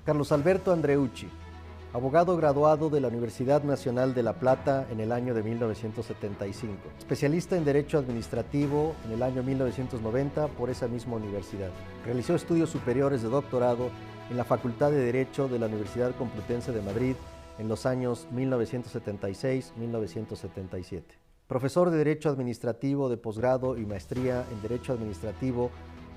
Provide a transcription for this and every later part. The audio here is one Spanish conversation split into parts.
Carlos Alberto Andreucci, abogado graduado de la Universidad Nacional de La Plata en el año de 1975, especialista en Derecho Administrativo en el año 1990 por esa misma universidad. Realizó estudios superiores de doctorado en la Facultad de Derecho de la Universidad Complutense de Madrid en los años 1976-1977. Profesor de Derecho Administrativo de posgrado y maestría en Derecho Administrativo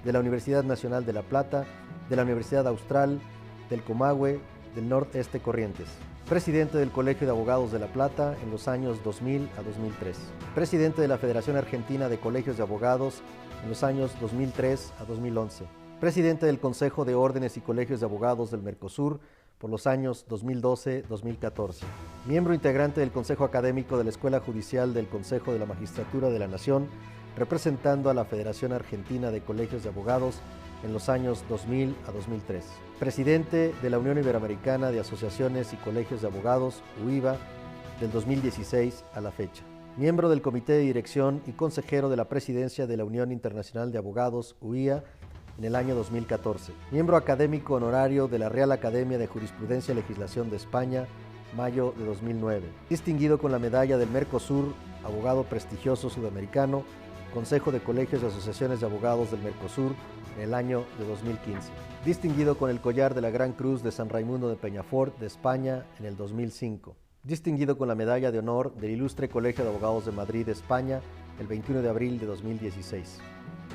de la Universidad Nacional de La Plata, de la Universidad Austral, del Comahue, del Nordeste Corrientes. Presidente del Colegio de Abogados de La Plata en los años 2000 a 2003. Presidente de la Federación Argentina de Colegios de Abogados en los años 2003 a 2011. Presidente del Consejo de Órdenes y Colegios de Abogados del Mercosur por los años 2012-2014. Miembro integrante del Consejo Académico de la Escuela Judicial del Consejo de la Magistratura de la Nación, representando a la Federación Argentina de Colegios de Abogados en los años 2000 a 2003. Presidente de la Unión Iberoamericana de Asociaciones y Colegios de Abogados, UIVA, del 2016 a la fecha. Miembro del Comité de Dirección y consejero de la Presidencia de la Unión Internacional de Abogados, UIA, en el año 2014. Miembro académico honorario de la Real Academia de Jurisprudencia y Legislación de España, mayo de 2009. Distinguido con la Medalla del Mercosur, abogado prestigioso sudamericano, Consejo de Colegios y Asociaciones de Abogados del Mercosur, en el año de 2015. Distinguido con el Collar de la Gran Cruz de San Raimundo de Peñafort de España en el 2005. Distinguido con la Medalla de Honor del Ilustre Colegio de Abogados de Madrid, España, el 21 de abril de 2016.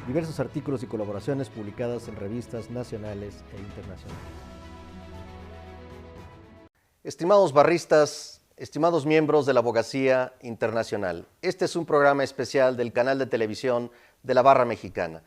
Diversos artículos y colaboraciones publicadas en revistas nacionales e internacionales. Estimados barristas, estimados miembros de la Abogacía Internacional, este es un programa especial del canal de televisión de la Barra Mexicana.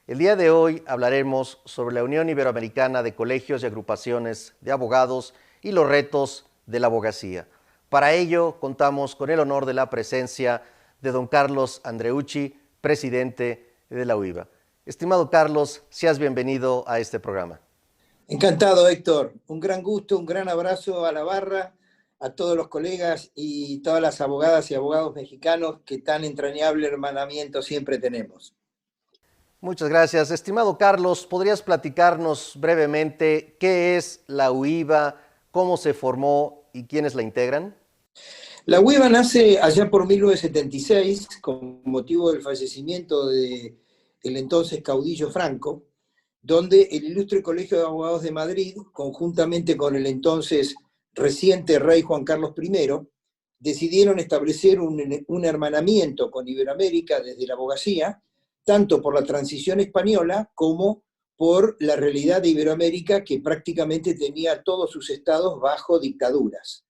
El día de hoy hablaremos sobre la Unión Iberoamericana de Colegios y Agrupaciones de Abogados y los retos de la abogacía. Para ello contamos con el honor de la presencia de don Carlos Andreucci, presidente de la UIVA. Estimado Carlos, seas bienvenido a este programa. Encantado, Héctor. Un gran gusto, un gran abrazo a la barra, a todos los colegas y todas las abogadas y abogados mexicanos que tan entrañable hermanamiento siempre tenemos. Muchas gracias. Estimado Carlos, ¿podrías platicarnos brevemente qué es la UIVA, cómo se formó y quiénes la integran? La UIVA nace allá por 1976 con motivo del fallecimiento del entonces caudillo Franco, donde el Ilustre Colegio de Abogados de Madrid, conjuntamente con el entonces reciente rey Juan Carlos I, decidieron establecer un hermanamiento con Iberoamérica desde la abogacía, tanto por la transición española como por la realidad de Iberoamérica, que prácticamente tenía todos sus estados bajo dictaduras.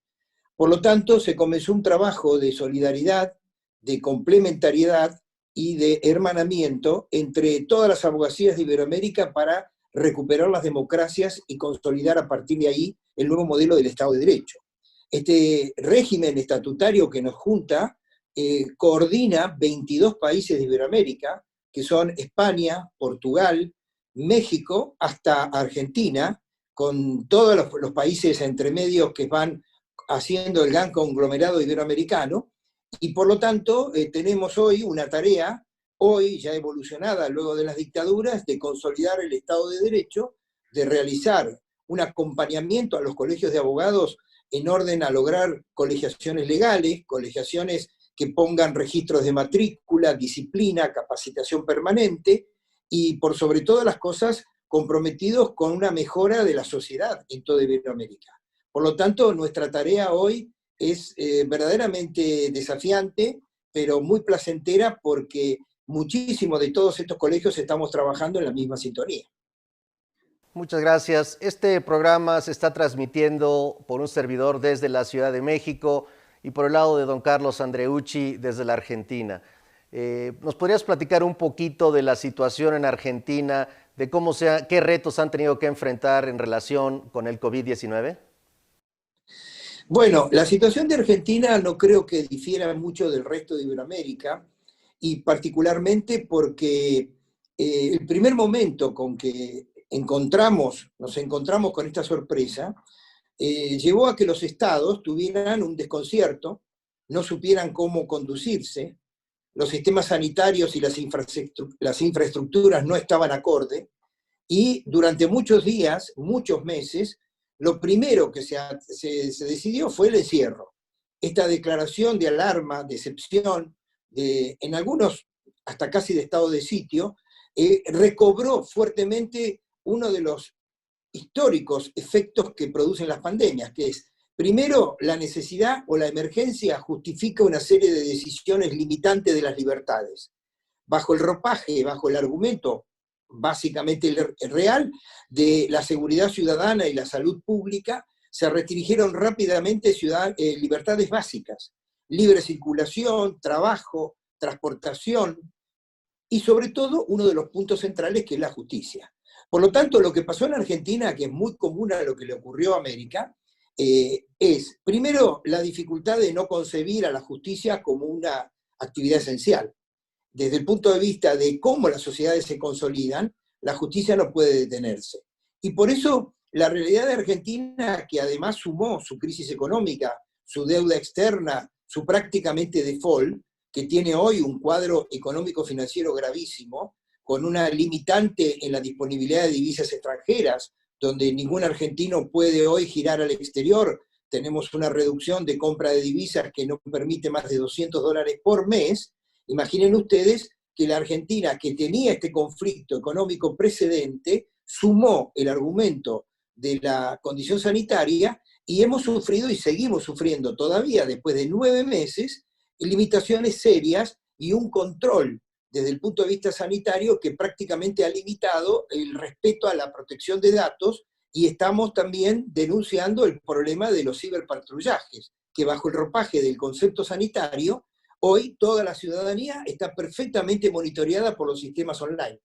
Por lo tanto, se comenzó un trabajo de solidaridad, de complementariedad y de hermanamiento entre todas las abogacías de Iberoamérica para recuperar las democracias y consolidar a partir de ahí el nuevo modelo del Estado de Derecho. Este régimen estatutario que nos junta coordina 22 países de Iberoamérica, que son España, Portugal, México, hasta Argentina, con todos los países entre medios que van haciendo el gran conglomerado iberoamericano, y por lo tanto tenemos hoy una tarea, hoy ya evolucionada luego de las dictaduras, de consolidar el Estado de Derecho, de realizar un acompañamiento a los colegios de abogados en orden a lograr colegiaciones legales, colegiaciones que pongan registros de matrícula, disciplina, capacitación permanente, y por sobre todas las cosas comprometidos con una mejora de la sociedad en toda Iberoamérica. Por lo tanto, nuestra tarea hoy es verdaderamente desafiante, pero muy placentera porque muchísimos de todos estos colegios estamos trabajando en la misma sintonía. Muchas gracias. Este programa se está transmitiendo por un servidor desde la Ciudad de México y por el lado de don Carlos Andreucci desde la Argentina. ¿Nos podrías platicar un poquito de la situación en Argentina, de qué retos han tenido que enfrentar en relación con el COVID-19? Bueno, la situación de Argentina no creo que difiera mucho del resto de Iberoamérica, y particularmente porque el primer momento con que nos encontramos con esta sorpresa, llevó a que los estados tuvieran un desconcierto, no supieran cómo conducirse, los sistemas sanitarios y las infraestructuras no estaban acorde, y durante muchos días, muchos meses, lo primero que se decidió fue el encierro. Esta declaración de alarma, de excepción, en algunos hasta casi de estado de sitio, recobró fuertemente uno de los históricos efectos que producen las pandemias, que es, primero, la necesidad o la emergencia justifica una serie de decisiones limitantes de las libertades. Bajo el ropaje, bajo el argumento básicamente el real de la seguridad ciudadana y la salud pública, se restringieron rápidamente libertades básicas, libre circulación, trabajo, transportación, y sobre todo uno de los puntos centrales que es la justicia. Por lo tanto, lo que pasó en Argentina, que es muy común a lo que le ocurrió a América, es, primero, la dificultad de no concebir a la justicia como una actividad esencial. Desde el punto de vista de cómo las sociedades se consolidan, la justicia no puede detenerse. Y por eso la realidad de Argentina, que además sumó su crisis económica, su deuda externa, su prácticamente default, que tiene hoy un cuadro económico-financiero gravísimo, con una limitante en la disponibilidad de divisas extranjeras, donde ningún argentino puede hoy girar al exterior. Tenemos una reducción de compra de divisas que no permite más de $200 por mes. Imaginen ustedes que la Argentina, que tenía este conflicto económico precedente, sumó el argumento de la condición sanitaria y hemos sufrido y seguimos sufriendo todavía, después de 9 meses, limitaciones serias y un control desde el punto de vista sanitario que prácticamente ha limitado el respeto a la protección de datos, y estamos también denunciando el problema de los ciberpatrullajes, que bajo el ropaje del concepto sanitario, hoy toda la ciudadanía está perfectamente monitoreada por los sistemas online.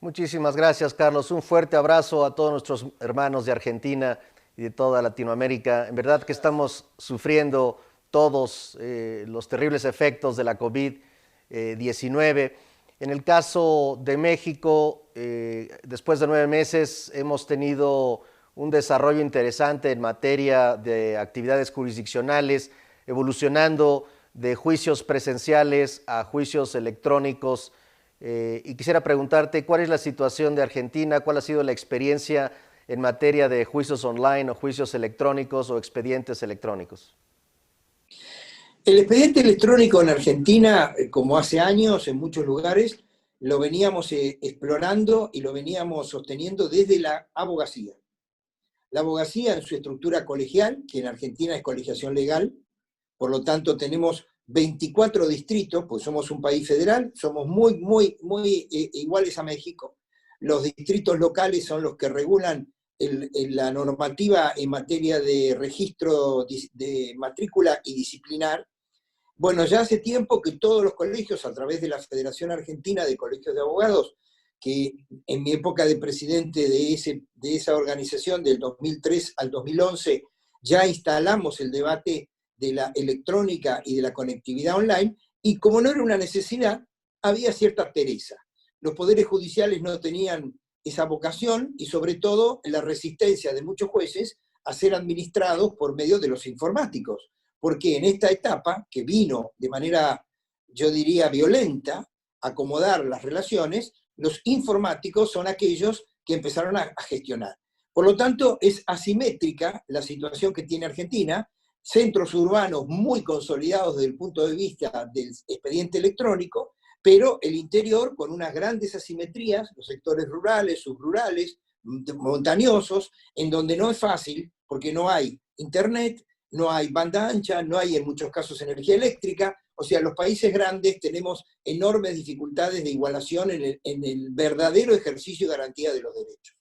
Muchísimas gracias, Carlos. Un fuerte abrazo a todos nuestros hermanos de Argentina y de toda Latinoamérica. En verdad que estamos sufriendo todos los terribles efectos de la COVID-19. En el caso de México, después de 9 meses, hemos tenido un desarrollo interesante en materia de actividades jurisdiccionales, evolucionando de juicios presenciales a juicios electrónicos. Y quisiera preguntarte, ¿cuál es la situación de Argentina? ¿Cuál ha sido la experiencia en materia de juicios online o juicios electrónicos o expedientes electrónicos? El expediente electrónico en Argentina, como hace años en muchos lugares, lo veníamos explorando y lo veníamos sosteniendo desde la abogacía. La abogacía en su estructura colegial, que en Argentina es colegiación legal, por lo tanto tenemos 24 distritos, pues somos un país federal, somos muy iguales a México. Los distritos locales son los que regulan la normativa en materia de registro de matrícula y disciplinar. Bueno, ya hace tiempo que todos los colegios, a través de la Federación Argentina de Colegios de Abogados, que en mi época de presidente de esa organización, del 2003 al 2011, ya instalamos el debate de la electrónica y de la conectividad online, y como no era una necesidad, había cierta pereza. Los poderes judiciales no tenían esa vocación y sobre todo la resistencia de muchos jueces a ser administrados por medio de los informáticos, porque en esta etapa, que vino de manera, yo diría, violenta, a acomodar las relaciones, los informáticos son aquellos que empezaron a gestionar. Por lo tanto, es asimétrica la situación que tiene Argentina, centros urbanos muy consolidados desde el punto de vista del expediente electrónico, pero el interior con unas grandes asimetrías, los sectores rurales, subrurales, montañosos, en donde no es fácil, porque no hay internet, no hay banda ancha, no hay en muchos casos energía eléctrica. O sea, los países grandes tenemos enormes dificultades de igualación en el verdadero ejercicio y garantía de los derechos.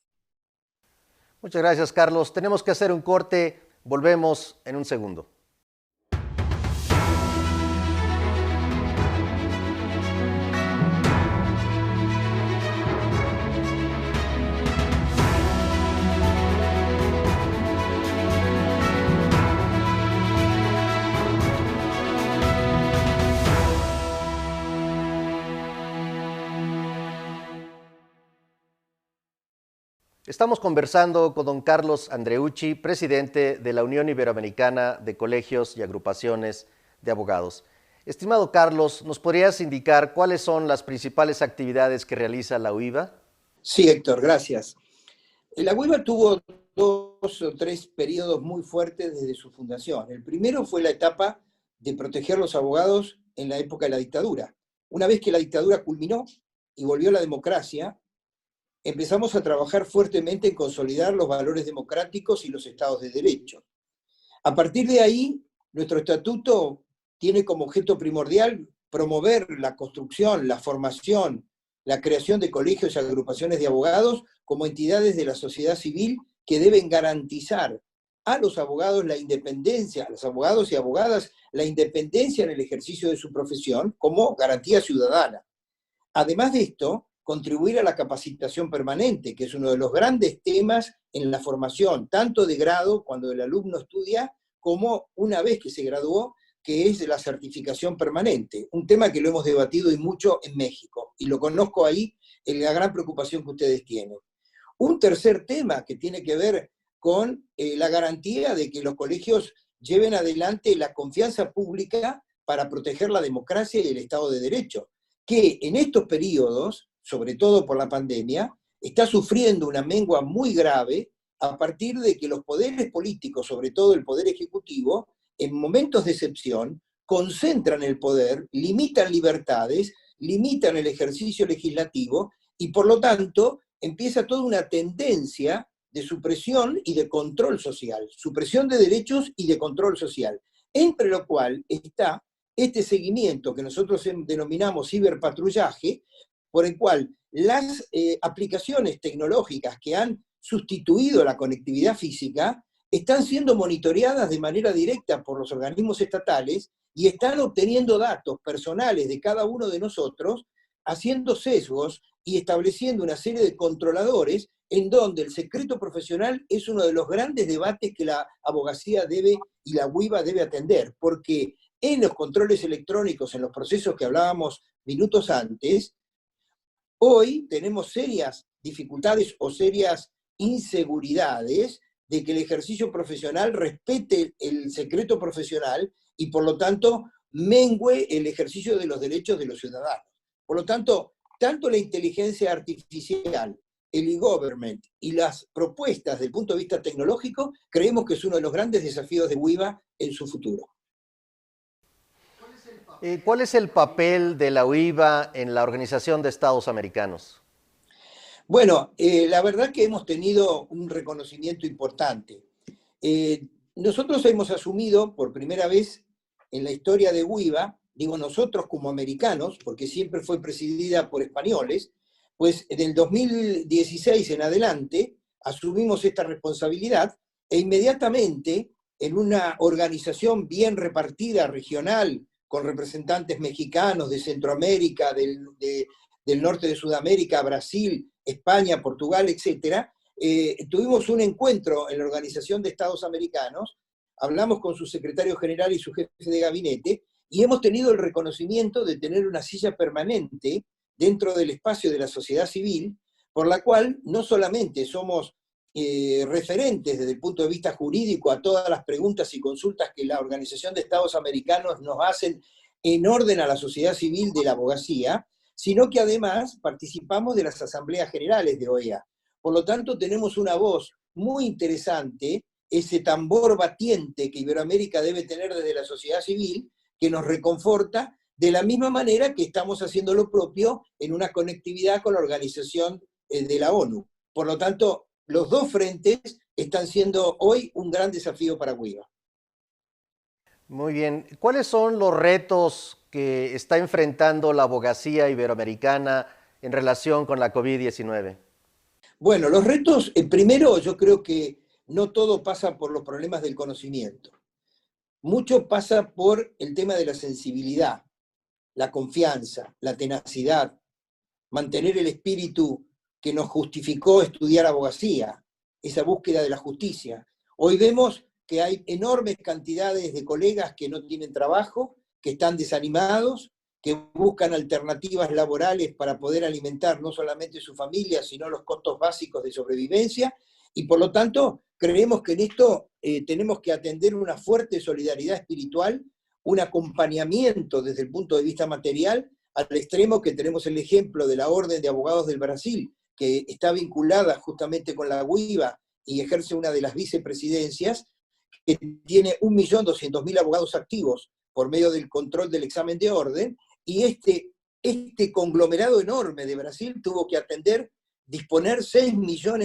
Muchas gracias, Carlos. Tenemos que hacer un corte. Volvemos en un segundo. Estamos conversando con don Carlos Andreucci, presidente de la Unión Iberoamericana de Colegios y Agrupaciones de Abogados. Estimado Carlos, ¿nos podrías indicar cuáles son las principales actividades que realiza la UIVA? Sí, Héctor, gracias. La UIVA tuvo dos o tres periodos muy fuertes desde su fundación. El primero fue la etapa de proteger a los abogados en la época de la dictadura. Una vez que la dictadura culminó y volvió la democracia, empezamos a trabajar fuertemente en consolidar los valores democráticos y los estados de derecho. A partir de ahí, nuestro estatuto tiene como objeto primordial promover la construcción, la formación, la creación de colegios y agrupaciones de abogados como entidades de la sociedad civil que deben garantizar a los abogados la independencia, a los abogados y abogadas, la independencia en el ejercicio de su profesión como garantía ciudadana. Además de esto, contribuir a la capacitación permanente, que es uno de los grandes temas en la formación, tanto de grado, cuando el alumno estudia, como una vez que se graduó, que es la certificación permanente, un tema que lo hemos debatido y mucho en México, y lo conozco ahí en la gran preocupación que ustedes tienen. Un tercer tema que tiene que ver con la garantía de que los colegios lleven adelante la confianza pública para proteger la democracia y el Estado de Derecho, que en estos periodos, sobre todo por la pandemia, está sufriendo una mengua muy grave a partir de que los poderes políticos, sobre todo el poder ejecutivo, en momentos de excepción, concentran el poder, limitan libertades, limitan el ejercicio legislativo y por lo tanto empieza toda una tendencia de supresión y de control social, supresión de derechos y de control social, entre lo cual está este seguimiento que nosotros denominamos ciberpatrullaje, por el cual las aplicaciones tecnológicas que han sustituido la conectividad física están siendo monitoreadas de manera directa por los organismos estatales y están obteniendo datos personales de cada uno de nosotros, haciendo sesgos y estableciendo una serie de controladores en donde el secreto profesional es uno de los grandes debates que la abogacía debe y la UIVA debe atender, porque en los controles electrónicos, en los procesos que hablábamos minutos antes, hoy tenemos serias dificultades o serias inseguridades de que el ejercicio profesional respete el secreto profesional y por lo tanto mengüe el ejercicio de los derechos de los ciudadanos. Por lo tanto, tanto la inteligencia artificial, el e-government y las propuestas desde el punto de vista tecnológico, creemos que es uno de los grandes desafíos de UIVA en su futuro. ¿Cuál es el papel de la UIVA en la Organización de Estados Americanos? Bueno, la verdad que hemos tenido un reconocimiento importante. Nosotros hemos asumido por primera vez en la historia de UIVA, digo nosotros como americanos, porque siempre fue presidida por españoles, pues del 2016 en adelante asumimos esta responsabilidad e inmediatamente en una organización bien repartida, regional, con representantes mexicanos de Centroamérica, del norte de Sudamérica, Brasil, España, Portugal, etc., tuvimos un encuentro en la Organización de Estados Americanos, hablamos con su secretario general y su jefe de gabinete, y hemos tenido el reconocimiento de tener una silla permanente dentro del espacio de la sociedad civil, por la cual no solamente somos referentes desde el punto de vista jurídico a todas las preguntas y consultas que la Organización de Estados Americanos nos hacen en orden a la sociedad civil de la abogacía, sino que además participamos de las asambleas generales de OEA. Por lo tanto, tenemos una voz muy interesante, ese tambor batiente que Iberoamérica debe tener desde la sociedad civil, que nos reconforta, de la misma manera que estamos haciendo lo propio en una conectividad con la organización de la ONU. Por lo tanto, los dos frentes están siendo hoy un gran desafío para UIVA. Muy bien. ¿Cuáles son los retos que está enfrentando la abogacía iberoamericana en relación con la COVID-19? Bueno, los retos, primero yo creo que no todo pasa por los problemas del conocimiento. Mucho pasa por el tema de la sensibilidad, la confianza, la tenacidad, mantener el espíritu que nos justificó estudiar abogacía, esa búsqueda de la justicia. Hoy vemos que hay enormes cantidades de colegas que no tienen trabajo, que están desanimados, que buscan alternativas laborales para poder alimentar no solamente su familia, sino los costos básicos de sobrevivencia, y por lo tanto creemos que en esto tenemos que atender una fuerte solidaridad espiritual, un acompañamiento desde el punto de vista material, al extremo que tenemos el ejemplo de la Orden de Abogados del Brasil, que está vinculada justamente con la UIVA y ejerce una de las vicepresidencias, que tiene 1.200.000 abogados activos por medio del control del examen de orden, y este conglomerado enorme de Brasil tuvo que disponer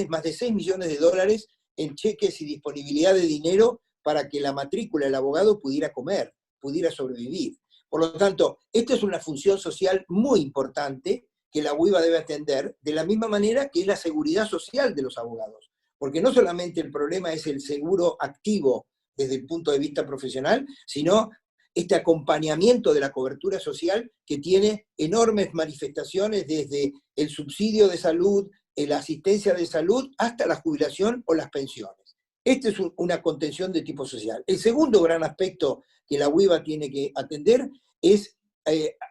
más de 6 millones de dólares en cheques y disponibilidad de dinero para que la matrícula del abogado pudiera comer, pudiera sobrevivir. Por lo tanto, esta es una función social muy importante que la UIVA debe atender, de la misma manera que es la seguridad social de los abogados. Porque no solamente el problema es el seguro activo desde el punto de vista profesional, sino este acompañamiento de la cobertura social que tiene enormes manifestaciones desde el subsidio de salud, la asistencia de salud, hasta la jubilación o las pensiones. Esta es una contención de tipo social. El segundo gran aspecto que la UIVA tiene que atender es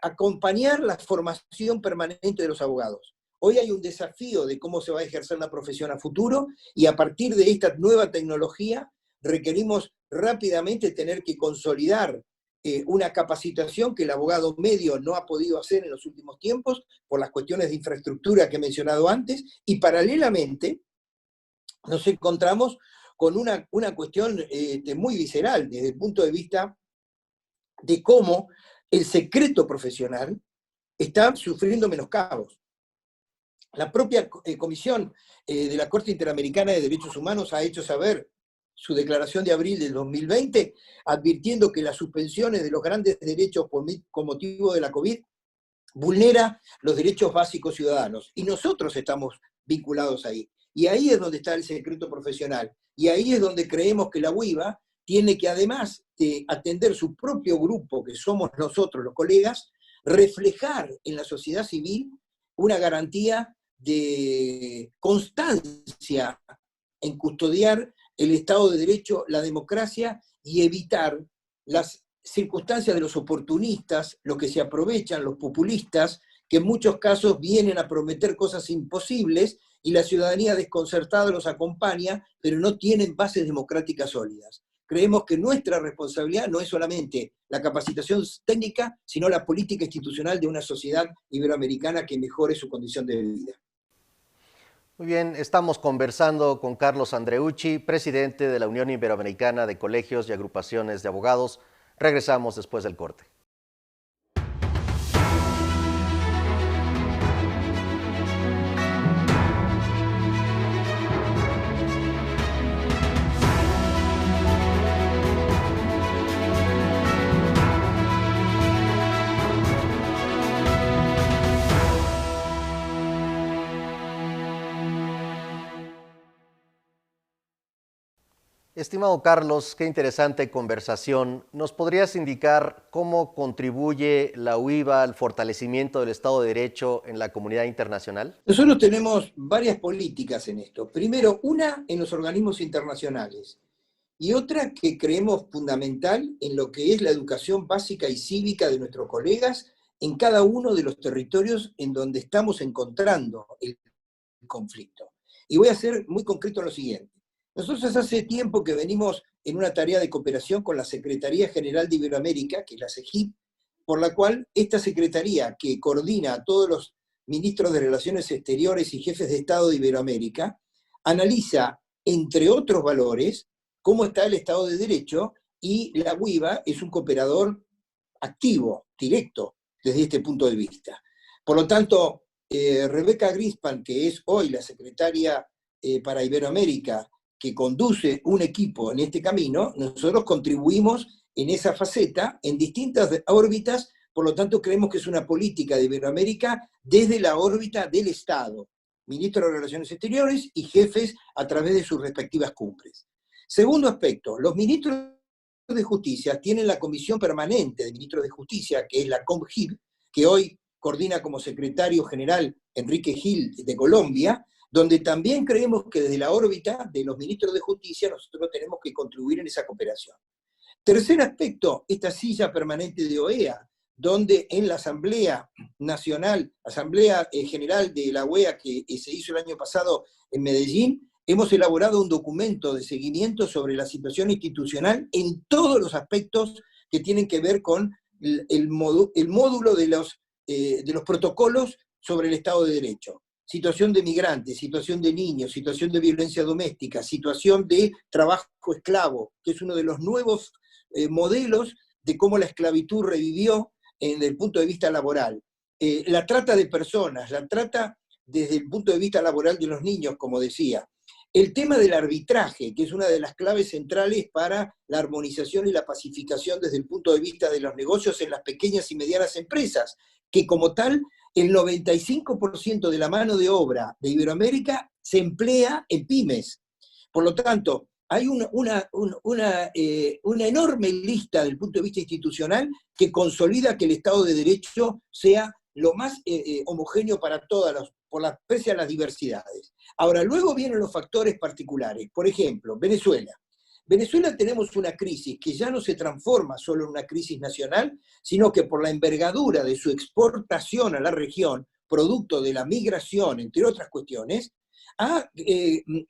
acompañar la formación permanente de los abogados. Hoy hay un desafío de cómo se va a ejercer la profesión a futuro, y a partir de esta nueva tecnología requerimos rápidamente tener que consolidar una capacitación que el abogado medio no ha podido hacer en los últimos tiempos por las cuestiones de infraestructura que he mencionado antes, y paralelamente nos encontramos con una cuestión muy visceral desde el punto de vista de cómo el secreto profesional está sufriendo menoscabos. La propia Comisión de la Corte Interamericana de Derechos Humanos ha hecho saber su declaración de abril del 2020, advirtiendo que las suspensiones de los grandes derechos con motivo de la COVID vulnera los derechos básicos ciudadanos. Y nosotros estamos vinculados ahí. Y ahí es donde está el secreto profesional. Y ahí es donde creemos que la UIVA tiene que, además de atender su propio grupo, que somos nosotros los colegas, reflejar en la sociedad civil una garantía de constancia en custodiar el Estado de Derecho, la democracia, y evitar las circunstancias de los oportunistas, los que se aprovechan, los populistas, que en muchos casos vienen a prometer cosas imposibles y la ciudadanía desconcertada los acompaña, pero no tienen bases democráticas sólidas. Creemos que nuestra responsabilidad no es solamente la capacitación técnica, sino la política institucional de una sociedad iberoamericana que mejore su condición de vida. Muy bien, estamos conversando con Carlos Andreucci, presidente de la Unión Iberoamericana de Colegios y Agrupaciones de Abogados. Regresamos después del corte. Estimado Carlos, qué interesante conversación. ¿Nos podrías indicar cómo contribuye la UIVA al fortalecimiento del Estado de Derecho en la comunidad internacional? Nosotros tenemos varias políticas en esto. Primero, una en los organismos internacionales y otra que creemos fundamental en lo que es la educación básica y cívica de nuestros colegas en cada uno de los territorios en donde estamos encontrando el conflicto. Y voy a ser muy concreto en lo siguiente. Nosotros hace tiempo que venimos en una tarea de cooperación con la Secretaría General de Iberoamérica, que es la CEGIP, por la cual esta secretaría, que coordina a todos los ministros de Relaciones Exteriores y jefes de Estado de Iberoamérica, analiza, entre otros valores, cómo está el Estado de Derecho, y la UIVA es un cooperador activo, directo, desde este punto de vista. Por lo tanto, Rebeca Grispan, que es hoy la secretaria para Iberoamérica, que conduce un equipo en este camino, nosotros contribuimos en esa faceta, en distintas órbitas. Por lo tanto creemos que es una política de Iberoamérica desde la órbita del Estado, ministros de Relaciones Exteriores y jefes a través de sus respectivas cumbres. Segundo aspecto, los ministros de Justicia tienen la Comisión Permanente de Ministros de Justicia, que es la COMGIB, que hoy coordina como secretario general Enrique Gil de Colombia, donde también creemos que desde la órbita de los ministros de Justicia nosotros tenemos que contribuir en esa cooperación. Tercer aspecto, esta silla permanente de OEA, donde en la Asamblea Nacional, Asamblea General de la OEA que se hizo el año pasado en Medellín, hemos elaborado un documento de seguimiento sobre la situación institucional en todos los aspectos que tienen que ver con el módulo de los protocolos sobre el Estado de Derecho. situación de migrantes, situación de niños, situación de violencia doméstica, situación de trabajo esclavo, que es uno de los nuevos modelos de cómo la esclavitud revivió desde el punto de vista laboral. La trata de personas, la trata desde el punto de vista laboral de los niños, como decía. El tema del arbitraje, que es una de las claves centrales para la armonización y la pacificación desde el punto de vista de los negocios en las pequeñas y medianas empresas, que como tal, el 95% de la mano de obra de Iberoamérica se emplea en pymes. Por lo tanto, hay una enorme lista desde el punto de vista institucional que consolida que el Estado de Derecho sea lo más homogéneo para todas pese a las diversidades. Ahora, luego vienen los factores particulares. Por ejemplo, Venezuela. Venezuela tenemos una crisis que ya no se transforma solo en una crisis nacional, sino que por la envergadura de su exportación a la región, producto de la migración, entre otras cuestiones, ha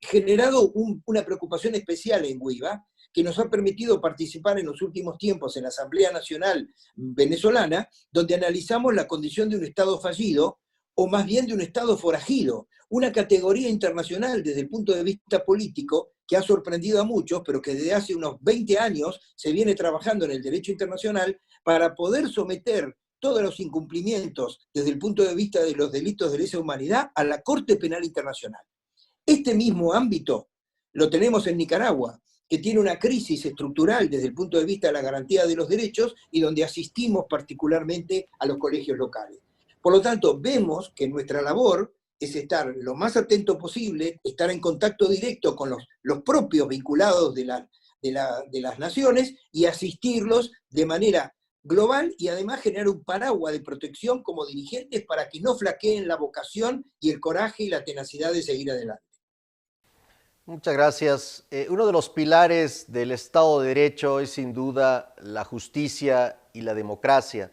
generado una preocupación especial en Guiba, que nos ha permitido participar en los últimos tiempos en la Asamblea Nacional Venezolana, donde analizamos la condición de un Estado fallido, o más bien de un Estado forajido, una categoría internacional desde el punto de vista político que ha sorprendido a muchos, pero que desde hace unos 20 años se viene trabajando en el derecho internacional para poder someter todos los incumplimientos desde el punto de vista de los delitos de lesa humanidad a la Corte Penal Internacional. Este mismo ámbito lo tenemos en Nicaragua, que tiene una crisis estructural desde el punto de vista de la garantía de los derechos y donde asistimos particularmente a los colegios locales. Por lo tanto, vemos que nuestra labor es estar lo más atento posible, estar en contacto directo con los propios vinculados de las naciones y asistirlos de manera global y además generar un paraguas de protección como dirigentes para que no flaqueen la vocación y el coraje y la tenacidad de seguir adelante. Muchas gracias. Uno de los pilares del Estado de Derecho es sin duda la justicia y la democracia.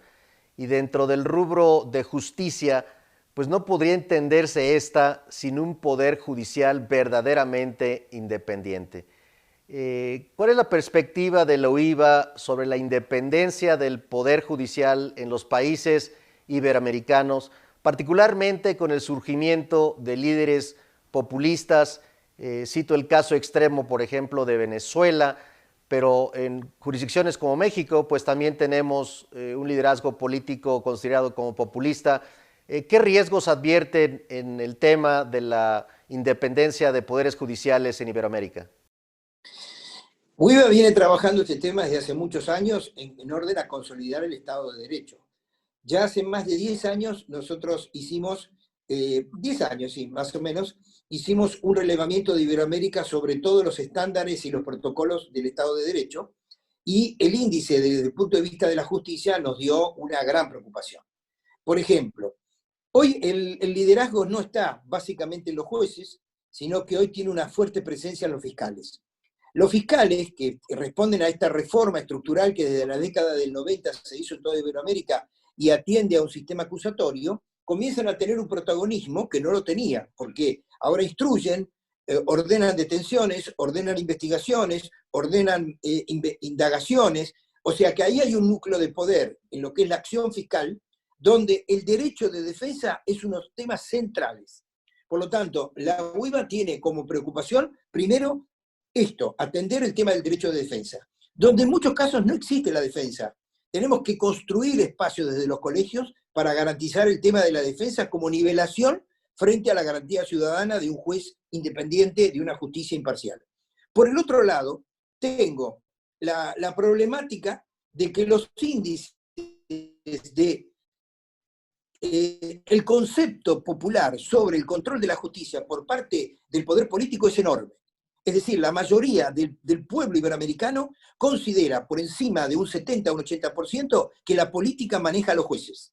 Y dentro del rubro de justicia, pues no podría entenderse esta sin un poder judicial verdaderamente independiente. ¿Cuál es la perspectiva de la OIVA sobre la independencia del poder judicial en los países iberoamericanos, particularmente con el surgimiento de líderes populistas? Cito el caso extremo, por ejemplo, de Venezuela, pero en jurisdicciones como México, pues también tenemos un liderazgo político considerado como populista. ¿Qué riesgos advierten en el tema de la independencia de poderes judiciales en Iberoamérica? UIVA viene trabajando este tema desde hace muchos años en orden a consolidar el Estado de Derecho. Ya hace más de 10 años nosotros hicimos, 10 años, sí, más o menos, hicimos un relevamiento de Iberoamérica sobre todos los estándares y los protocolos del Estado de Derecho, y el índice desde el punto de vista de la justicia nos dio una gran preocupación. Por ejemplo, hoy el liderazgo no está básicamente en los jueces, sino que hoy tiene una fuerte presencia en los fiscales. Los fiscales que responden a esta reforma estructural que desde la década del 90 se hizo en toda Iberoamérica y atiende a un sistema acusatorio, comienzan a tener un protagonismo que no lo tenía, porque ahora instruyen, ordenan detenciones, ordenan investigaciones, ordenan indagaciones, o sea que ahí hay un núcleo de poder en lo que es la acción fiscal, donde el derecho de defensa es uno de los temas centrales. Por lo tanto, la UIVA tiene como preocupación, primero, esto, atender el tema del derecho de defensa, donde en muchos casos no existe la defensa. Tenemos que construir espacios desde los colegios para garantizar el tema de la defensa como nivelación frente a la garantía ciudadana de un juez independiente, de una justicia imparcial. Por el otro lado, tengo la problemática de que los índices de el concepto popular sobre el control de la justicia por parte del poder político es enorme. Es decir, la mayoría del pueblo iberoamericano considera por encima de un 70 o un 80% que la política maneja a los jueces.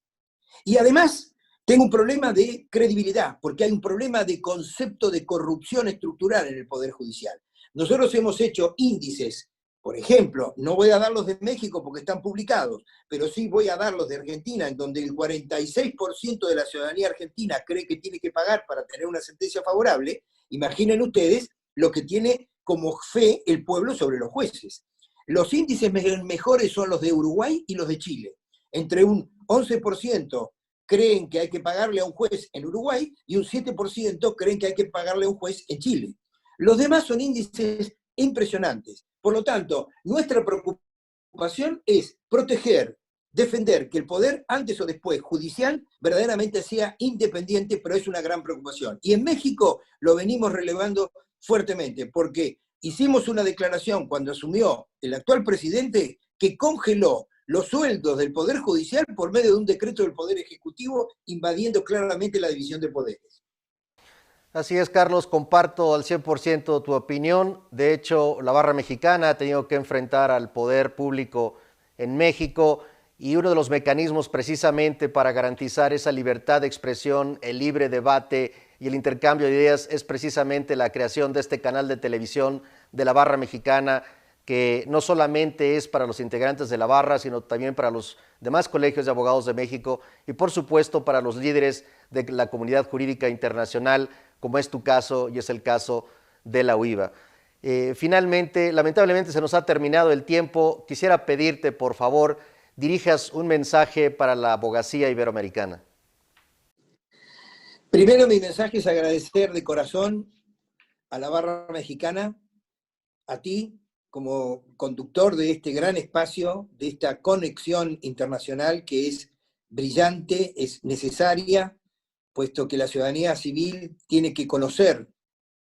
Y además, tengo un problema de credibilidad, porque hay un problema de concepto de corrupción estructural en el Poder Judicial. Nosotros hemos hecho índices, por ejemplo, no voy a dar los de México porque están publicados, pero sí voy a dar los de Argentina, en donde el 46% de la ciudadanía argentina cree que tiene que pagar para tener una sentencia favorable. Imaginen ustedes lo que tiene como fe el pueblo sobre los jueces. Los índices mejores son los de Uruguay y los de Chile. Entre un 11% creen que hay que pagarle a un juez en Uruguay y un 7% creen que hay que pagarle a un juez en Chile. Los demás son índices impresionantes. Por lo tanto, nuestra preocupación es proteger, defender que el poder, antes o después judicial, verdaderamente sea independiente, pero es una gran preocupación. Y en México lo venimos relevando fuertemente, porque hicimos una declaración cuando asumió el actual presidente que congeló los sueldos del Poder Judicial por medio de un decreto del Poder Ejecutivo, invadiendo claramente la división de poderes. Así es, Carlos, comparto al 100% tu opinión. De hecho, la barra mexicana ha tenido que enfrentar al poder público en México y uno de los mecanismos precisamente para garantizar esa libertad de expresión, el libre debate y el intercambio de ideas es precisamente la creación de este canal de televisión de la barra mexicana, que no solamente es para los integrantes de la barra, sino también para los demás colegios de abogados de México y por supuesto para los líderes de la comunidad jurídica internacional, como es tu caso y es el caso de la UIVA. Finalmente, lamentablemente se nos ha terminado el tiempo. Quisiera pedirte, por favor, dirijas un mensaje para la abogacía iberoamericana. Primero, mi mensaje es agradecer de corazón a la barra mexicana, a ti, como conductor de este gran espacio, de esta conexión internacional que es brillante, es necesaria, puesto que la ciudadanía civil tiene que conocer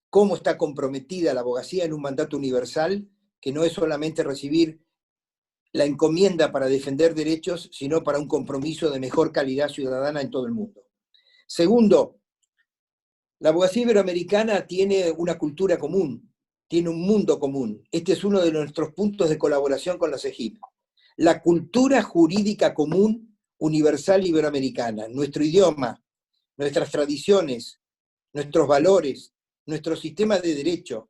cómo está comprometida la abogacía en un mandato universal, que no es solamente recibir la encomienda para defender derechos, sino para un compromiso de mejor calidad ciudadana en todo el mundo. Segundo, la abogacía iberoamericana tiene una cultura común, tiene un mundo común. Este es uno de nuestros puntos de colaboración con la CEGIP. La cultura jurídica común universal iberoamericana, nuestro idioma, nuestras tradiciones, nuestros valores, nuestro sistema de derecho,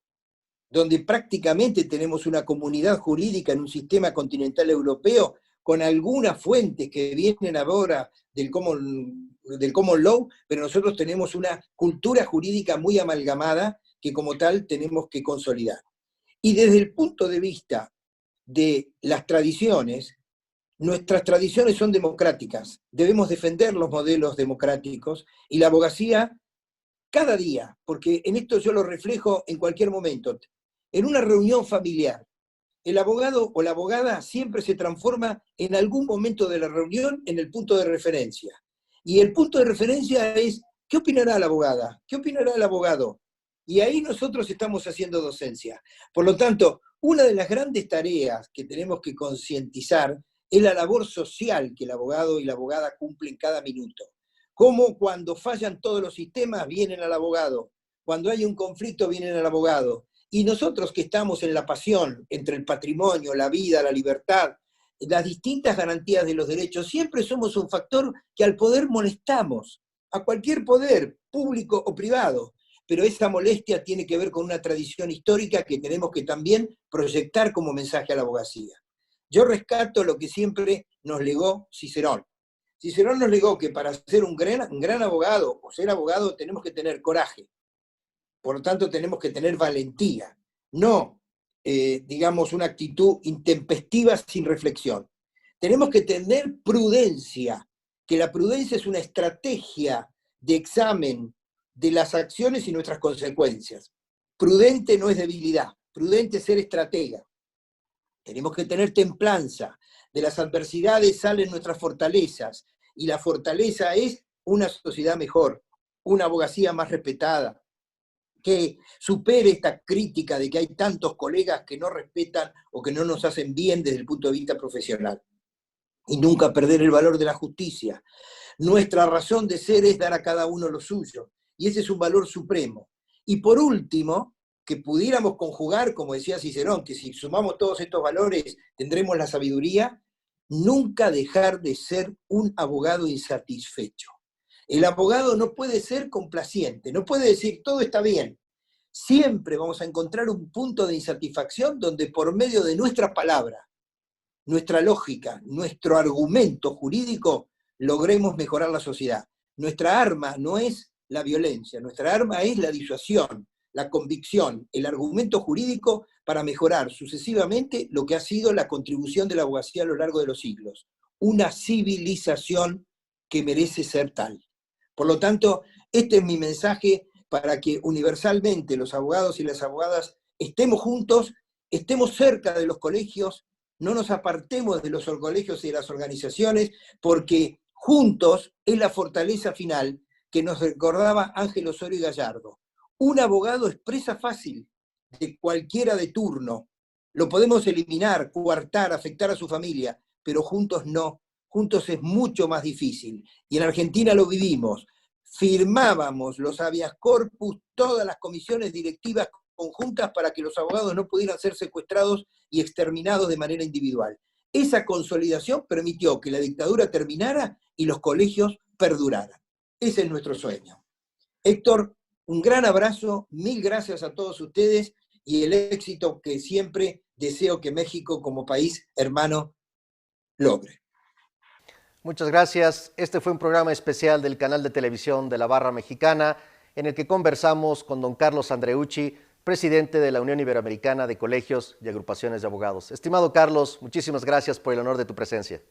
donde prácticamente tenemos una comunidad jurídica en un sistema continental europeo con algunas fuentes que vienen ahora del common law, pero nosotros tenemos una cultura jurídica muy amalgamada que como tal tenemos que consolidar. Y desde el punto de vista de las tradiciones, nuestras tradiciones son democráticas, debemos defender los modelos democráticos y la abogacía cada día, porque en esto yo lo reflejo en cualquier momento, en una reunión familiar, el abogado o la abogada siempre se transforma en algún momento de la reunión en el punto de referencia. Y el punto de referencia es, ¿qué opinará la abogada? ¿Qué opinará el abogado? Y ahí nosotros estamos haciendo docencia. Por lo tanto, una de las grandes tareas que tenemos que concientizar es la labor social que el abogado y la abogada cumplen cada minuto. Como cuando fallan todos los sistemas, vienen al abogado. Cuando hay un conflicto, vienen al abogado. Y nosotros que estamos en la pasión entre el patrimonio, la vida, la libertad, las distintas garantías de los derechos, siempre somos un factor que al poder molestamos, a cualquier poder, público o privado. Pero esa molestia tiene que ver con una tradición histórica que tenemos que también proyectar como mensaje a la abogacía. Yo rescato lo que siempre nos legó Cicerón. Cicerón nos legó que para ser un gran abogado o ser abogado tenemos que tener coraje. Por lo tanto, tenemos que tener valentía, no, digamos, una actitud intempestiva sin reflexión. Tenemos que tener prudencia, que la prudencia es una estrategia de examen de las acciones y nuestras consecuencias. Prudente no es debilidad, prudente es ser estratega. Tenemos que tener templanza. De las adversidades salen nuestras fortalezas, y la fortaleza es una sociedad mejor, una abogacía más respetada, que supere esta crítica de que hay tantos colegas que no respetan o que no nos hacen bien desde el punto de vista profesional. Y nunca perder el valor de la justicia. Nuestra razón de ser es dar a cada uno lo suyo, y ese es un valor supremo. Y por último, que pudiéramos conjugar, como decía Cicerón, que si sumamos todos estos valores tendremos la sabiduría, nunca dejar de ser un abogado insatisfecho. El abogado no puede ser complaciente, no puede decir todo está bien. Siempre vamos a encontrar un punto de insatisfacción donde por medio de nuestra palabra, nuestra lógica, nuestro argumento jurídico, logremos mejorar la sociedad. Nuestra arma no es la violencia, nuestra arma es la disuasión, la convicción, el argumento jurídico para mejorar sucesivamente lo que ha sido la contribución de la abogacía a lo largo de los siglos. Una civilización que merece ser tal. Por lo tanto, este es mi mensaje para que universalmente los abogados y las abogadas estemos juntos, estemos cerca de los colegios, no nos apartemos de los colegios y de las organizaciones, porque juntos es la fortaleza final que nos recordaba Ángel Osorio Gallardo. Un abogado es presa fácil de cualquiera de turno. Lo podemos eliminar, coartar, afectar a su familia, pero juntos no. Juntos es mucho más difícil. Y en Argentina lo vivimos. Firmábamos los habeas corpus, todas las comisiones directivas conjuntas para que los abogados no pudieran ser secuestrados y exterminados de manera individual. Esa consolidación permitió que la dictadura terminara y los colegios perduraran. Ese es nuestro sueño. Héctor, un gran abrazo, mil gracias a todos ustedes y el éxito que siempre deseo que México como país hermano logre. Muchas gracias. Este fue un programa especial del canal de televisión de la Barra Mexicana, en el que conversamos con don Carlos Andreucci, presidente de la Unión Iberoamericana de Colegios y Agrupaciones de Abogados. Estimado Carlos, muchísimas gracias por el honor de tu presencia.